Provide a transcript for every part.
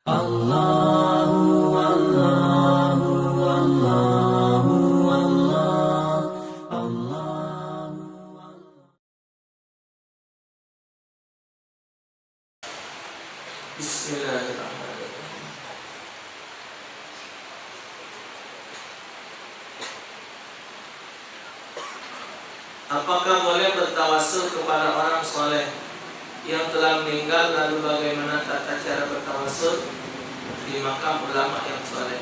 Allahu Allahu Allahu Allah Allahu Bismillahirrahmanirrahim. Apakah boleh bertawasul kepada orang soleh yang telah meninggal, lalu bagaimana tata cara bertawasul di makam ulama yang soleh?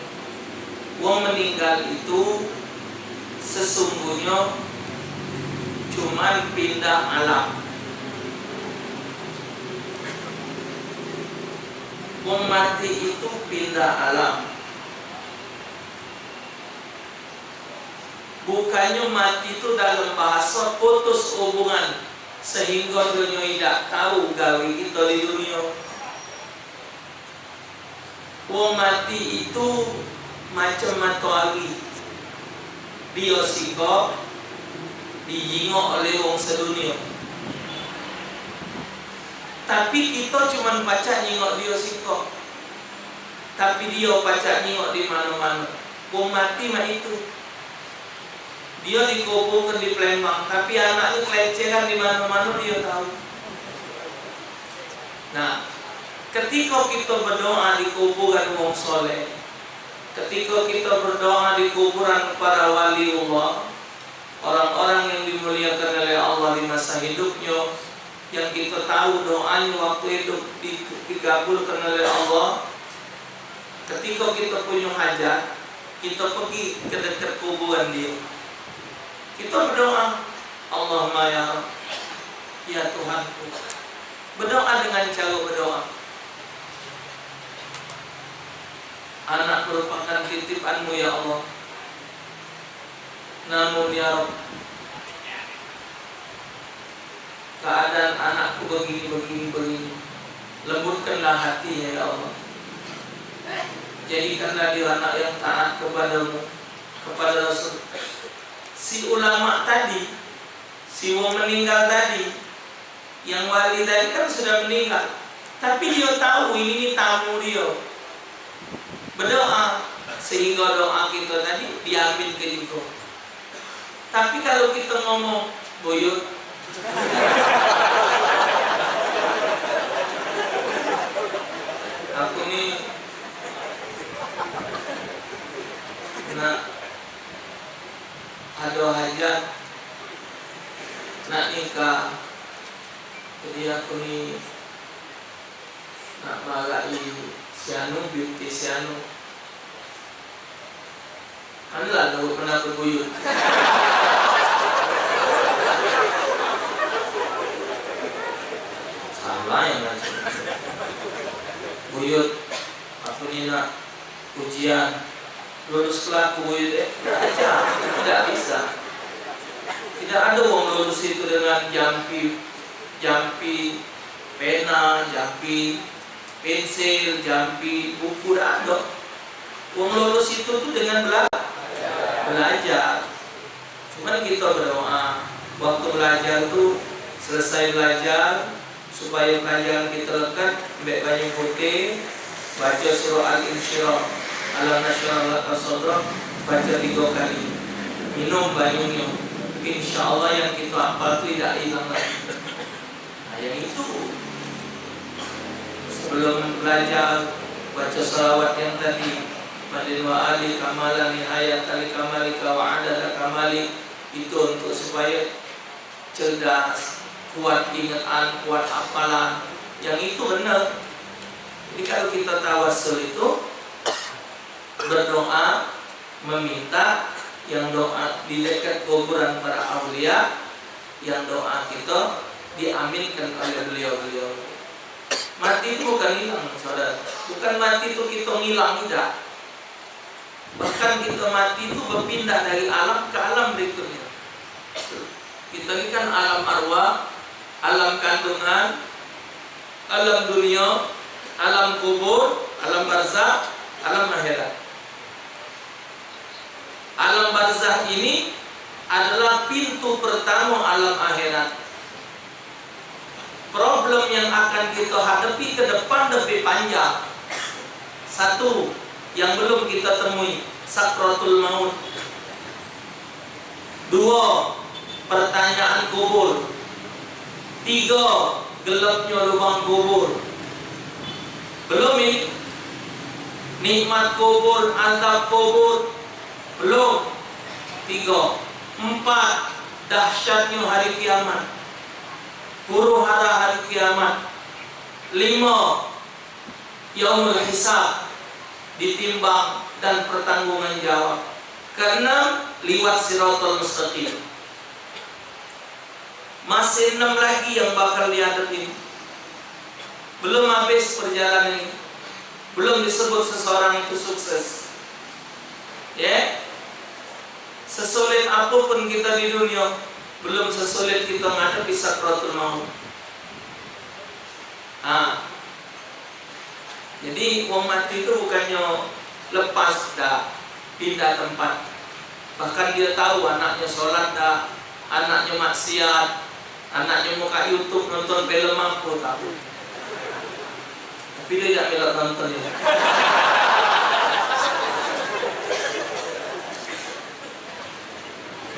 Wong meninggal itu sesungguhnya cuman pindah alam. Wong mati itu pindah alam. Bukannya mati itu dalam bahasa putus hubungan sehingga dunia tidak tahu gawe kita di dunia. Wong mati itu macam matahari, dia sikap dijingok oleh wong sedunia. Tapi kita cuma baca nyingok dia sikap, tapi dia baca nyingok di mana-mana. Wong mati mah itu dia dikuburkan di Palembang, tapi anaknya kelecehan di mana-mana dia tahu. Nah, ketika kita berdoa di kuburan wong soleh, ketika kita berdoa di kuburan para waliullah, orang-orang yang dimuliakan oleh Allah di masa hidupnya, yang kita tahu doanya waktu hidup dikabulkan oleh Allah, ketika kita punya hajat, kita pergi ke dekat kuburan dia. Kita berdoa, Allahumma ya Rabb, ya Tuhanku. Berdoa dengan cara berdoa. Anak merupakan titipanmu ya Allah. Namun ya Rabb, keadaan anakku begini. Lembutkanlah hatinya ya Allah. Jadikanlah dia anak yang taat kepadamu, kepada Rasul. Si ulama tadi, si wong meninggal tadi, yang wali tadi kan sudah meninggal, tapi dia tahu ini tamu dia. Berdoa sehingga doa kita tadi diambil ke dia. Tapi kalau kita ngomong boyot, aku nih ada hajat nak nikah, jadi aku nih nak malai sianu binti sianu. Adalah tahu pernah berbuyut. Salah yang macam buyut. Aku nih nak ujian. Lulus kelaku buyut tidak bisa. Tidak ada wong lulus itu dengan jampi pena, jampi pensil, jampi buku, tidak ada. Wong lulus itu tuh dengan belajar. Cuman kita berdoa waktu belajar tuh, selesai belajar supaya pelajaran kita lekat, ambil banyu putih, baca surah Al-Insyirah, Alam nashrah laka sadrak, baca 3 kali, minum banyunya, insya Allah yang kita hafal itu tidak hilang lagi. Nah yang itu sebelum belajar baca salawat yang tadi, Madin wa ali kamala nihayat ali kamalika wa adada kamali, itu untuk supaya cerdas, kuat ingatan, kuat hafalan. Yang itu benar. Jadi kalau kita tawasul itu berdoa, meminta, yang doa di dekat kuburan para aulia, yang doa kita diaminkan oleh beliau-beliau. Mati itu bukan hilang, saudara. Bukan mati itu kita hilang, tidak. Bahkan kita mati itu berpindah dari alam ke alam berikutnya. Kita ini kan alam arwah, alam kandungan, alam dunia, alam kubur, alam barzakh, alam akhirat. Alam barzakh ini adalah pintu pertama alam akhirat. Problem yang akan kita hadapi ke depan lebih panjang. Satu, yang belum kita temui, sakratul maut. Dua, pertanyaan kubur. Tiga, gelapnya lubang kubur. Belum ini nikmat kubur, azab kubur. Belum. Tiga. Empat, dahsyatnya hari kiamat, huru hara hari kiamat. Lima, yaumul hisab, ditimbang dan pertanggungan jawab. Keenam, liwat siratal mustaqim. Masih 6 lagi yang bakal dihadapi. Belum habis perjalanan ini. Belum disebut seseorang itu sukses. Ya, sesulit apapun kita di dunia, belum sesulit kita menghadapi sakratul maut. Jadi wong mati itu bukannya lepas dah, pindah tempat. Bahkan dia tahu anaknya sholat dah, anaknya maksiat, anaknya muka YouTube nonton film apa tahu. Tapi dia tidak melok nonton ya.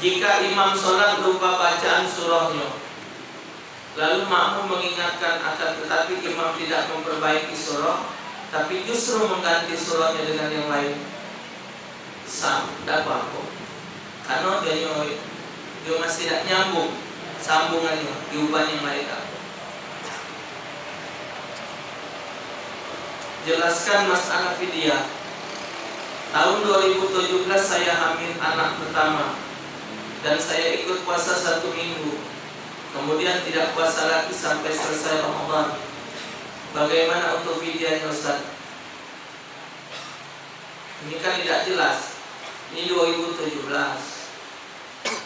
Jika imam sholat lupa bacaan surahnya, lalu makmum mengingatkan, akan tetapi imam tidak memperbaiki surah, tapi justru mengganti surahnya dengan yang lain, tidak apa-apa. Karena dia masih tidak nyambung sambungannya, diubah yang lain. Jelaskan masalah fidyah. Tahun 2017 saya hamil anak pertama, dan saya ikut puasa 1 minggu. Kemudian tidak puasa lagi sampai selesai Ramadan. Bagaimana untuk fidyahnya Ustaz? Ini kan tidak jelas. Ini 2017.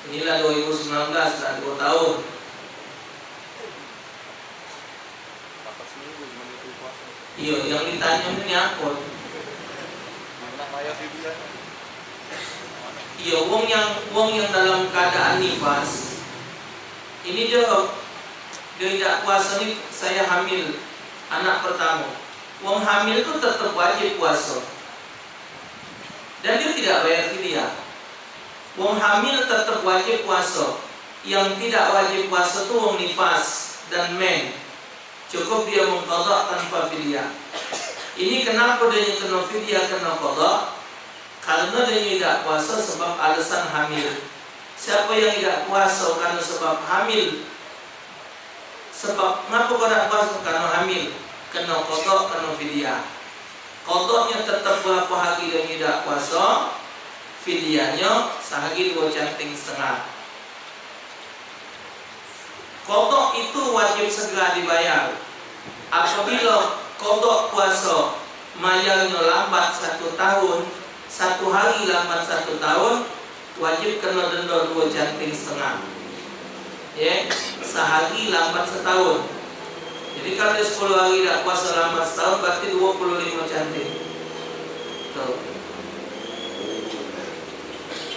Inilah 2019, dan 2 tahun. Iya, yang ditanya ini apa? Iya, wong yang dalam keadaan nifas. Ini dia tidak puasa nih, saya hamil anak pertama. Wong hamil itu tetap wajib puasa, dan dia tidak bayar fidyah. Wong hamil tetap wajib puasa. Yang tidak wajib puasa itu wong nifas dan men. Cukup dia mengqadha tanpa fidyah. Ini kenapa dia kena fidyah, kena qadha? Karena dia tidak puasa sebab alasan hamil. Siapa yang tidak puasa karena sebab hamil? Sebab kenapa kau tidak puasa? Karena hamil. Kena qadha, kena fidyah. Qadhanya tetap berapa hari dia tidak puasa, fidyahnya sehari 2 canting setengah. Qadha itu wajib segera dibayar. Apabila qadha puasa mayalnya lambat 1 tahun, 1 hari lambat 1 tahun, wajib kena denda 2 canting setengah. Ya, sehari lambat setahun. Jadi kalau 10 hari tidak puasa lambat setahun, berarti 25 canting. Tuh.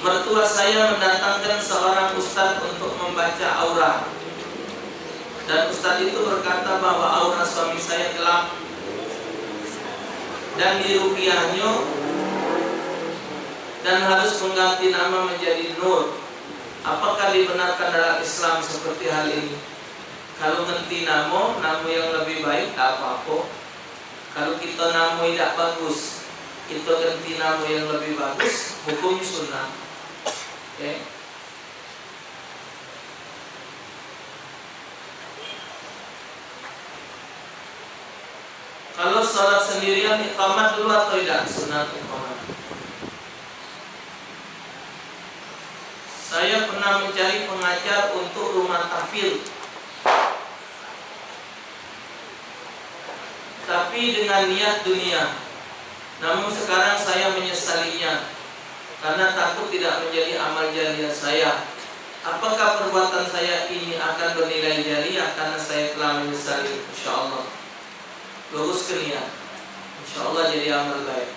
Mertua saya mendatangkan seorang ustadz untuk membaca aura, dan ustadz itu berkata bahwa aura suami saya gelap dan diruqyahnya, dan harus mengganti nama menjadi Nur. Apakah dibenarkan dalam Islam seperti hal ini? Kalau ganti nama yang lebih baik, tak apa-apa. Kalau kita nama tidak bagus, kita ganti nama yang lebih bagus, hukum sunnah. Okay. Kalau salat sendirian, iqamat dulu atau tidak? Sunat iqamat. Saya pernah mencari pengajar untuk rumah tahfidz, tapi dengan niat dunia. Namun sekarang saya menyesalinya karena takut tidak menjadi amal jariah saya. Apakah perbuatan saya ini akan bernilai jariah karena saya telah menyesali? Insyaallah. Luruskan niat, insyaallah jadi amal baik.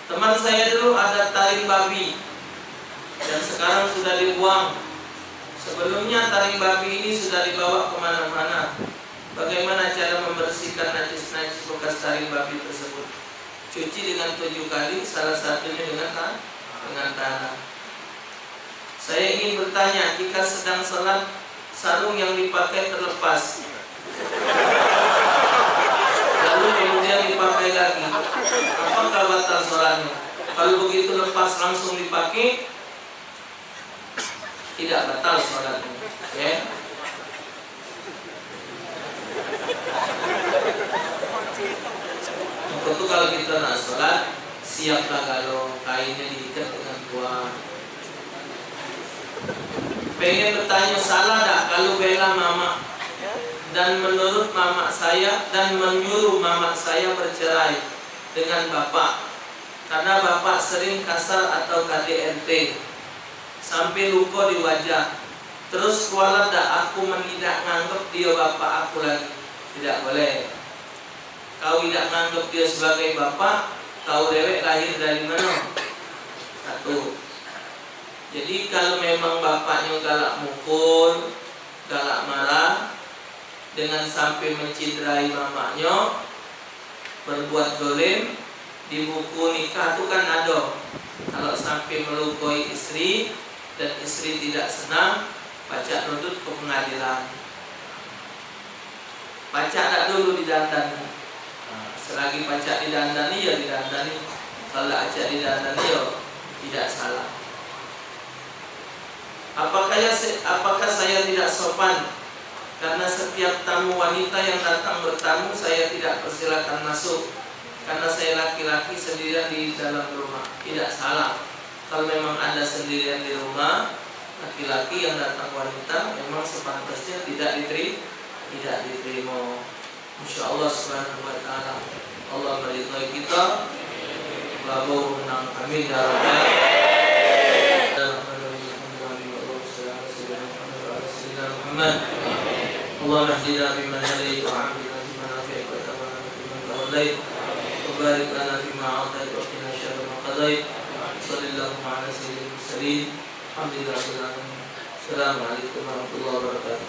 Teman saya dulu ada taring babi, dan sekarang sudah dibuang. Sebelumnya taring babi ini sudah dibawa kemana-mana. Bagaimana cara membersihkan najis-najis bekas taring babi tersebut? cuci dengan 7 kali, salah satunya dengan tanah. Saya ingin bertanya, jika sedang sholat sarung yang dipakai terlepas, lalu kemudian dipakai lagi, apakah batal sholatnya? Kalau begitu lepas langsung dipakai, tidak batal sholatnya. Ya. Tentu kalau kita nak sholat, siaplah kalau kainnya diikat dengan kuat. Pengen bertanya, salah tak kalau bela mama dan menurut mama saya dan menyuruh mama saya bercerai dengan bapak karena bapak sering kasar atau KDRT sampai luka di wajah. Terus kualat tak aku tidak nganggap dia bapak aku lagi. Tidak boleh. Kau tidak nganggap dia sebagai bapak, kau dewek lahir dari mana? Satu. Jadi kalau memang bapaknya galak mukul, galak marah, dengan sampai menciderai mamanya, berbuat zalim, di buku nikah itu kan ada. Kalau sampai melukai istri dan istri tidak senang, pajak nuntut ke pengadilan. Pajak tak dulu didandani. Selagi pajak didandani ya didandani. Kalau pajak didandani ya tidak salah. Apakah saya tidak sopan karena setiap tamu wanita yang datang bertamu saya tidak persilakan masuk karena saya laki-laki sendirian di dalam rumah? Tidak salah. Kalau memang Anda sendirian di rumah, laki-laki yang datang wanita memang sepantasnya tidak diterima. Insya Allah Subhanahu wa Ta'ala Allah meridhai kita. Babu menang. Amin ya rabbal alamin. اللهم اهدنا فيمن هديت وعافنا فيمن عافيت وتولنا فيمن توليت وبارك لنا فيما اعطيت وقنا شر ما قضيت صلى الله على سيدنا المرسلين الحمد لله رب العالمين. السلام عليكم ورحمه الله وبركاته.